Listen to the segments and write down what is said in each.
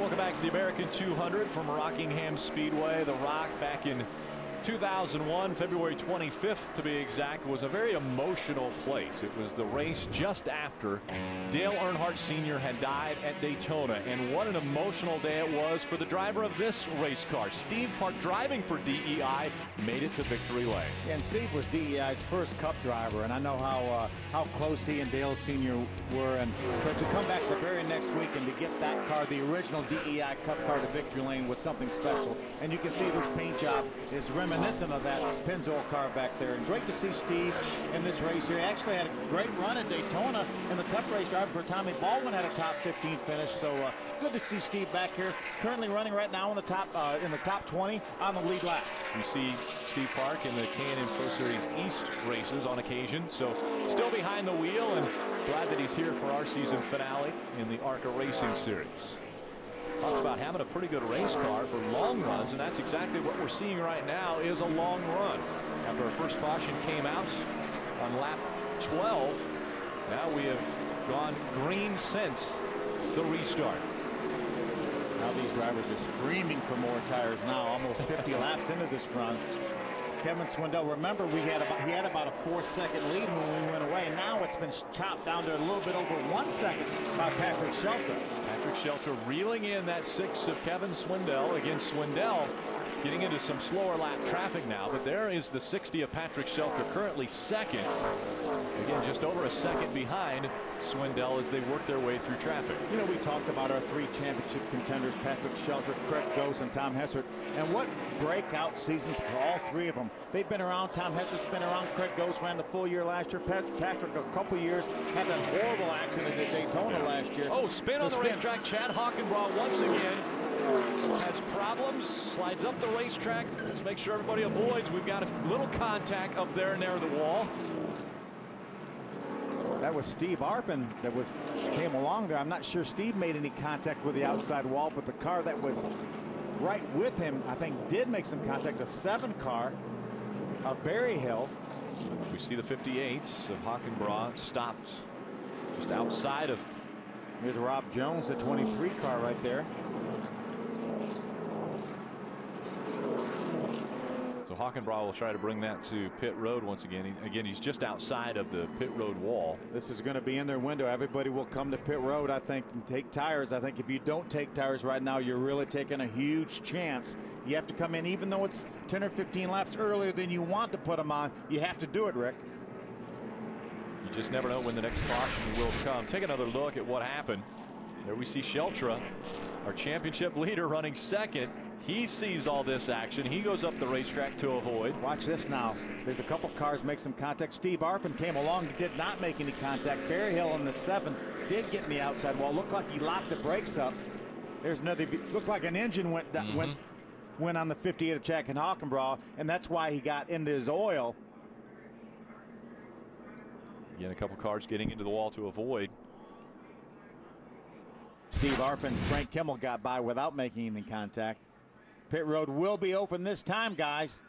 Welcome back to the American 200 from Rockingham Speedway. The Rock back in 2001, February 25th to be exact, was a very emotional place. It was the race just after Dale Earnhardt Sr. had died at Daytona, and what an emotional day it was for the driver of this race car. Steve Park, driving for DEI, made it to victory lane. And Steve was DEI's first Cup driver, and I know how close he and Dale Sr. were, and to come back the very next week and to get that car, the original DEI Cup car, to victory lane was something special. And you can see this paint job is reminiscent of that Pennzoil car back there. And great to see Steve in this race here. He actually had a great run at Daytona in the Cup race, driving for Tommy Baldwin, had a top 15 finish. So good to see Steve back here, currently running right now in the top 20 on the lead lap. You see Steve Park in the K&N Pro Series East races on occasion, so still behind the wheel, and glad that he's here for our season finale in the ARCA Racing Series. Talked about having a pretty good race car for long runs, and that's exactly what we're seeing right now is a long run. After our first caution came out on lap 12, now we have gone green since the restart. Now these drivers are screaming for more tires now, almost 50 laps into this run. Kevin Swindell, remember he had about a 4-second lead when we went away. Now it's been chopped down to a little bit over 1 second by Patrick Shelton. Patrick Shelton reeling in that 6 of Kevin Swindell. Again, Swindell getting into some slower lap traffic now, but there is the 60 of Patrick Shelton, currently second. Again, just over a second behind Swindell as they work their way through traffic. You know, we talked about our 3 championship contenders, Patrick Shelton, Craig Gose, and Tom Hessert, and what breakout seasons for all 3 of them. They've been around. Tom Hessert's been around. Craig Gose ran the full year last year. Patrick a couple years, had that horrible accident at Daytona last year. Oh, spin on the racetrack. Chad Hockenbraugh once again has problems, slides up the racetrack. Let's make sure everybody avoids. We've got a little contact up there near the wall. That was Steve Arpin that came along there. I'm not sure Steve made any contact with the outside wall, but the car that was right with him, I think, did make some contact. A 7 car of Berryhill. We see the 58s of Hockenbraugh stopped just outside of. Here's Rob Jones, the 23 car right there. So Hockenbraugh will try to bring that to pit road once again. Again, he's just outside of the pit road wall. This is going to be in their window. Everybody will come to pit road, I think, and take tires. I think if you don't take tires right now, you're really taking a huge chance. You have to come in, even though it's 10 or 15 laps earlier than you want to put them on. You have to do it, Rick. You just never know when the next caution will come. Take another look at what happened. There we see Sheltra, our championship leader, running second. He sees all this action. He goes up the racetrack to avoid. Watch this now. There's a couple cars make some contact. Steve Arpin came along, did not make any contact. Berryhill in the 7 did get in the outside wall. Looked like he locked the brakes up. There's another. Looked like an engine went on the 58 of Chad Hockenbraugh, and that's why he got into his oil. Again, a couple cars getting into the wall to avoid. Steve Arpin, Frank Kimmel got by without making any contact. Pit road will be open this time, guys.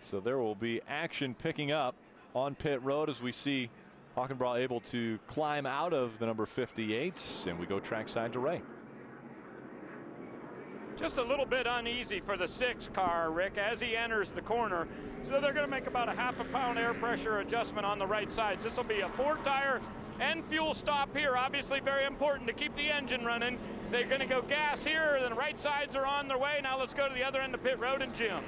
So there will be action picking up on pit road as we see Hockenbraugh able to climb out of the number 58s, and we go trackside to Ray. Just a little bit uneasy for the 6 car, Rick, as he enters the corner. So they're going to make about a ½ pound air pressure adjustment on the right side. This will be a 4-tire and fuel stop here. Obviously very important to keep the engine running. They're going to go gas here, and the right sides are on their way. Now let's go to the other end of pit road and Jim.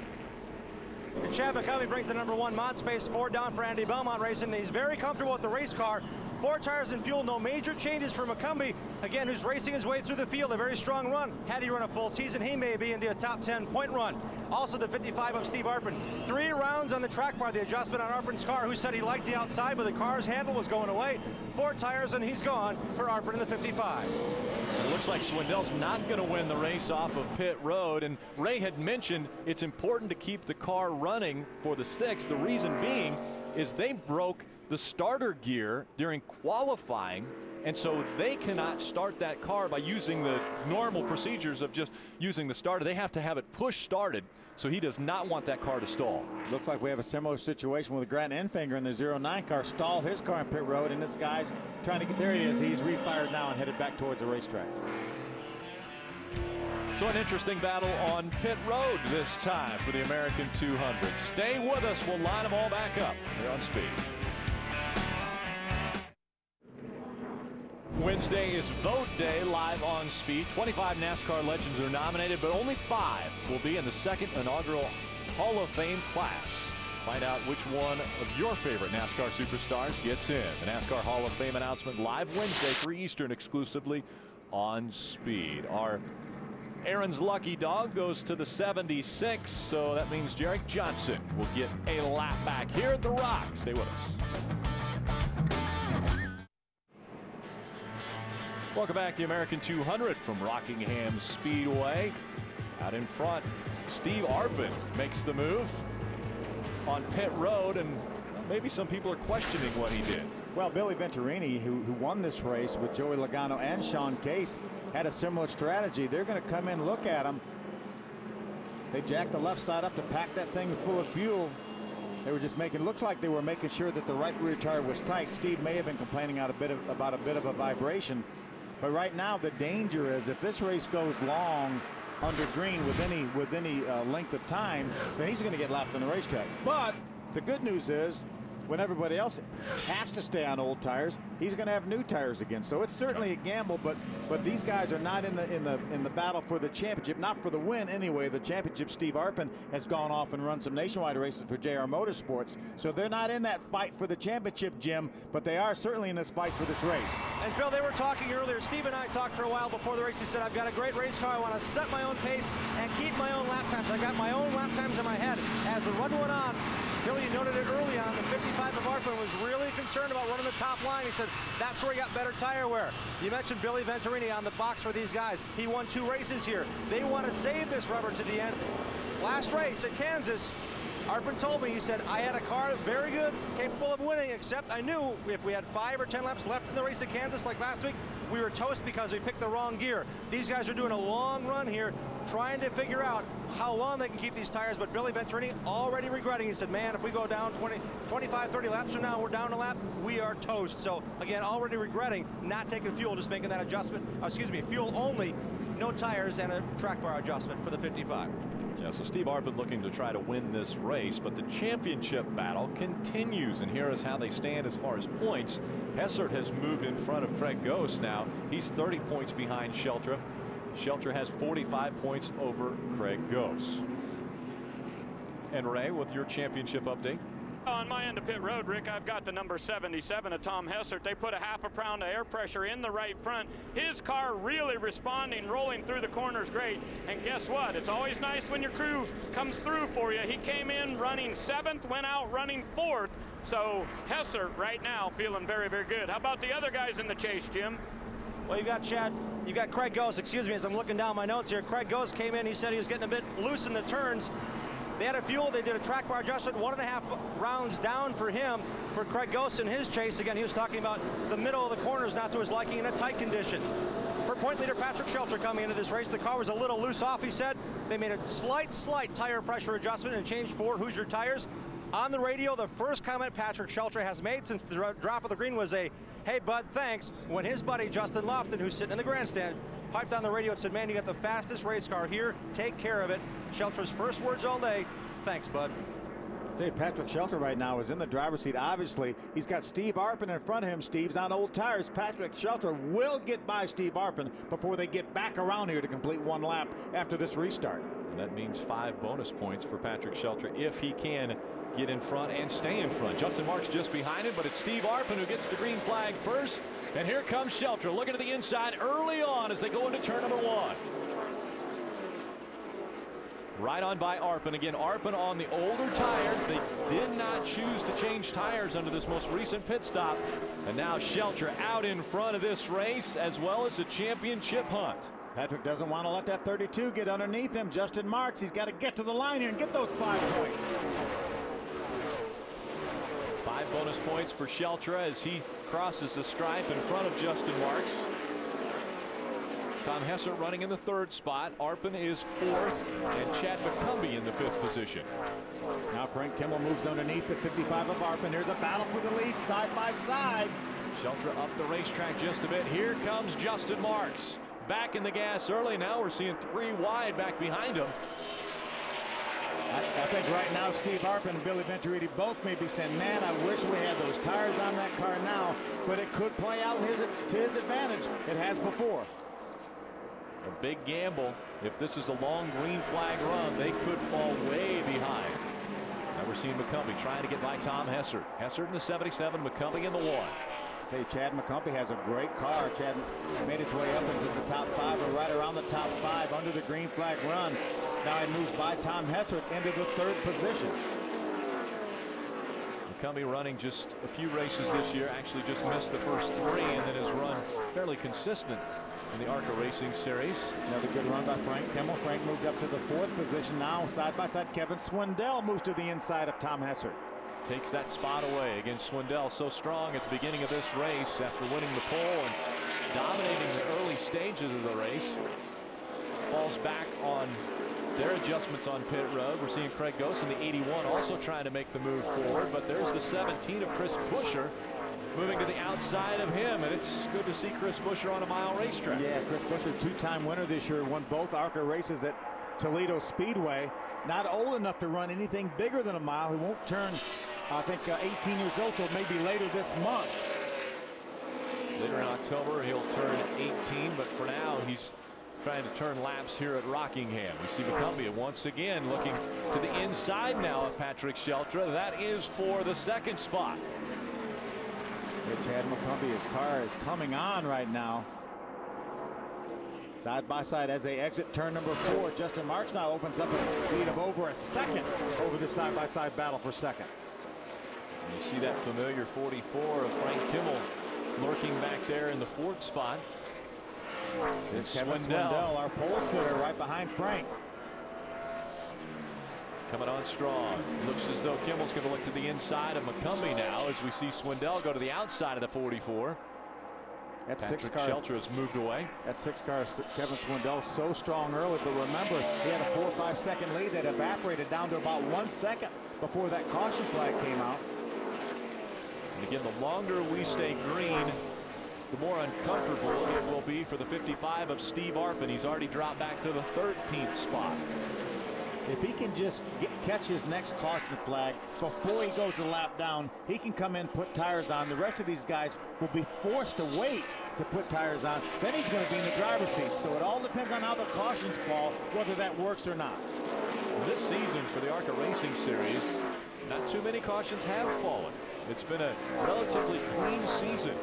And Chad McCovey brings the number 1 Mod Space 4 down for Andy Belmont Racing. He's very comfortable with the race car. 4 tires and fuel, no major changes for McCombie, again, who's racing his way through the field. A very strong run. Had he run a full season, he may be into a top 10 point run. Also the 55 of Steve Arpin. 3 rounds on the track bar, the adjustment on Arpin's car, who said he liked the outside, but the car's handle was going away. 4 tires, and he's gone for Arpin in the 55. It looks like Swindell's not going to win the race off of pit road, and Ray had mentioned it's important to keep the car running for the 6. The reason being is they broke the starter gear during qualifying, and so they cannot start that car by using the normal procedures of just using the starter. They have to have it push started, so he does not want that car to stall. Looks like we have a similar situation with Grant Enfinger in the 09 car. Stalled his car in pit road, and this guy's trying to get there. He is. He's refired now and headed back towards the racetrack. So an interesting battle on pit road this time for the American 200. Stay with us. We'll line them all back up here on Speed. Wednesday is vote day live on Speed. 25 NASCAR legends are nominated, but only 5 will be in the second inaugural Hall of Fame class. Find out which one of your favorite NASCAR superstars gets in. The NASCAR Hall of Fame announcement live Wednesday, 3 Eastern, exclusively on Speed. Our Aaron's lucky dog goes to the 76, so that means Jarek Johnson will get a lap back here at the Rock. Stay with us. Welcome back to the American 200 from Rockingham Speedway. Out in front, Steve Arpin makes the move on pit road, and maybe some people are questioning what he did. Well, Billy Venturini, who won this race with Joey Logano and Sean Case, had a similar strategy. They're going to come in, look at him. They jacked the left side up to pack that thing full of fuel. They were just making, looks like they were making sure that the right rear tire was tight. Steve may have been complaining about a bit of a vibration. But right now, the danger is if this race goes long under green with any length of time, then he's going to get lapped on the racetrack. But the good news is, when everybody else has to stay on old tires, he's going to have new tires again. So it's certainly a gamble, but these guys are not in the battle for the championship, not for the win anyway. The championship, Steve Arpin has gone off and run some nationwide races for JR Motorsports, so they're not in that fight for the championship, Jim, but they are certainly in this fight for this race. And Phil, they were talking earlier. Steve and I talked for a while before the race. He said, I've got a great race car. I want to set my own pace and keep my own lap times. I got my own lap times in my head. As the run went on, Phil, you noted it early on, the 55 of Arpin was really concerned about running the top line. He said that's where he got better tire wear. You mentioned Billy Venturini on the box for these guys. He won 2 races here. They want to save this rubber to the end. Last race at Kansas, Arpin told me, he said, I had a car very good, capable of winning, except I knew if we had 5 or 10 laps left in the race at Kansas like last week, we were toast because we picked the wrong gear. These guys are doing a long run here, trying to figure out how long they can keep these tires, but Billy Venturini already regretting. He said, man, if we go down 25, 30 laps from now, we're down a lap, we are toast. So again, already regretting not taking fuel, just making that adjustment, fuel only, no tires and a track bar adjustment for the 55. Yeah, so Steve Arpin looking to try to win this race, but the championship battle continues, and here is how they stand as far as points. Hessert has moved in front of Craig Gose now. He's 30 points behind Sheltra. Sheltra has 45 points over Craig Gose. And Ray, with your championship update. On my end of pit road, Rick, I've got the number 77 of Tom Hessert. They put a half a pound of air pressure in the right front. His car really responding, rolling through the corners great. And guess what? It's always nice when your crew comes through for you. He came in running 7th, went out running 4th. So Hessert right now feeling very, very good. How about the other guys in the chase, Jim? Well, you got Chad, you got Craig Gose, excuse me, as I'm looking down my notes here. Craig Gose came in, he said he was getting a bit loose in the turns. They had a fuel, they did a track bar adjustment, 1.5 rounds down for him, for Craig Gose in his chase. Again, he was talking about the middle of the corners not to his liking in a tight condition. For point leader Patrick Shelter coming into this race, the car was a little loose off, he said. They made a slight tire pressure adjustment and changed 4 Hoosier tires. On the radio, the first comment Patrick Shelter has made since the drop of the green was a, hey bud, thanks, when his buddy Justin Lofton, who's sitting in the grandstand, piped on the radio and said, man, you got the fastest race car here, take care of it. Shelter's first words all day, thanks bud. Patrick Shelter right now is in the driver's seat. Obviously, he's got Steve Arpin in front of him. Steve's on old tires. Patrick Shelter will get by Steve Arpin before they get back around here to complete 1 lap after this restart. And that means 5 bonus points for Patrick Shelter if he can get in front and stay in front. Justin Marks just behind him, but it's Steve Arpin who gets the green flag first. And here comes Shelter looking to the inside early on as they go into turn number 1. Right on by Arpin. Again, Arpin on the older tire. They did not choose to change tires under this most recent pit stop. And now Shelter out in front of this race as well as a championship hunt. Patrick doesn't want to let that 32 get underneath him. Justin Marks, he's got to get to the line here and get those 5 points. 5 bonus points for Sheltra as he crosses the stripe in front of Justin Marks. Tom Hessert running in the 3rd spot. Arpin is 4th, and Chad McCumbee in the 5th position. Now Frank Kimmel moves underneath the 55 of Arpin. There's a battle for the lead side by side. Sheltra up the racetrack just a bit. Here comes Justin Marks. back in the gas early. Now we're seeing 3 wide back behind him. I think right now Steve Arpin and Billy Venturiti both may be saying, man, I wish we had those tires on that car now, but it could play out to his advantage. It has before. A big gamble. If this is a long green flag run, they could fall way behind. Now we're seeing McCumbee trying to get by Tom Hessert. Hessert in the 77, McCumbee in the 1. Hey, Chad McCumbee has a great car. Chad made his way up into the top 5 or right around the top 5 under the green flag run. Now he moves by Tom Hessert into the 3rd position. McCumbee running just a few races this year, actually just missed the first 3 and then has run fairly consistent in the ARCA Racing Series. Another good run by Frank Kimmel. Frank moved up to the 4th position. Now side by side Kevin Swindell moves to the inside of Tom Hessert. Takes that spot away against Swindell, so strong at the beginning of this race after winning the pole and dominating the early stages of the race. Falls back on their adjustments on pit road. We're seeing Craig Ghost in the 81 also trying to make the move forward, but there's the 17 of Chris Buescher moving to the outside of him, and it's good to see Chris Buescher on a mile racetrack. Yeah, Chris Buescher, 2-time winner this year, won both ARCA races at Toledo Speedway. Not old enough to run anything bigger than a mile. He won't turn, I think, 18 years old till maybe later this month. Later in October, he'll turn 18, but for now, he's trying to turn laps here at Rockingham. We see McCumbee once again looking to the inside now of Patrick Sheltra. That is for the 2nd spot. Yeah, Chad McCumbee, his car is coming on right now. Side by side as they exit turn number 4. Justin Marks now opens up a lead of over a second over the side by side battle for 2nd. And you see that familiar 44 of Frank Kimmel lurking back there in the 4th spot. It's Kevin Swindell, our pole sitter, right behind Frank. Coming on strong. Looks as though Kimmel's going to look to the inside of McCumbee now as we see Swindell go to the outside of the 44. That Patrick 6 car Sheltra has moved away. That 6 car Kevin Swindell so strong early, but remember he had a 4 or 5 second lead that evaporated down to about 1 second before that caution flag came out. And again, the longer we stay green, the more uncomfortable it will be for the 55 of Steve Arpin. He's already dropped back to the 13th spot. If he can just catch his next caution flag before he goes a lap down, he can come in, put tires on. The rest of these guys will be forced to wait to put tires on. Then he's going to be in the driver's seat. So it all depends on how the cautions fall, whether that works or not. This season for the ARCA Racing Series, not too many cautions have fallen. It's been a relatively clean season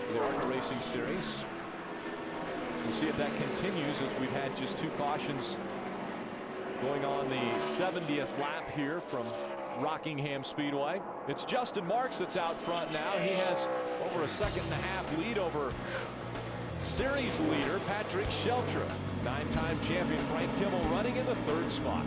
for the ARCA Racing Series. We'll see if that continues as we've had just 2 cautions going on the 70th lap here from Rockingham Speedway. It's Justin Marks that's out front now. He has over a 1.5 second lead over series leader Patrick Sheltra. 9-time champion Frank Kimmel running in the 3rd spot.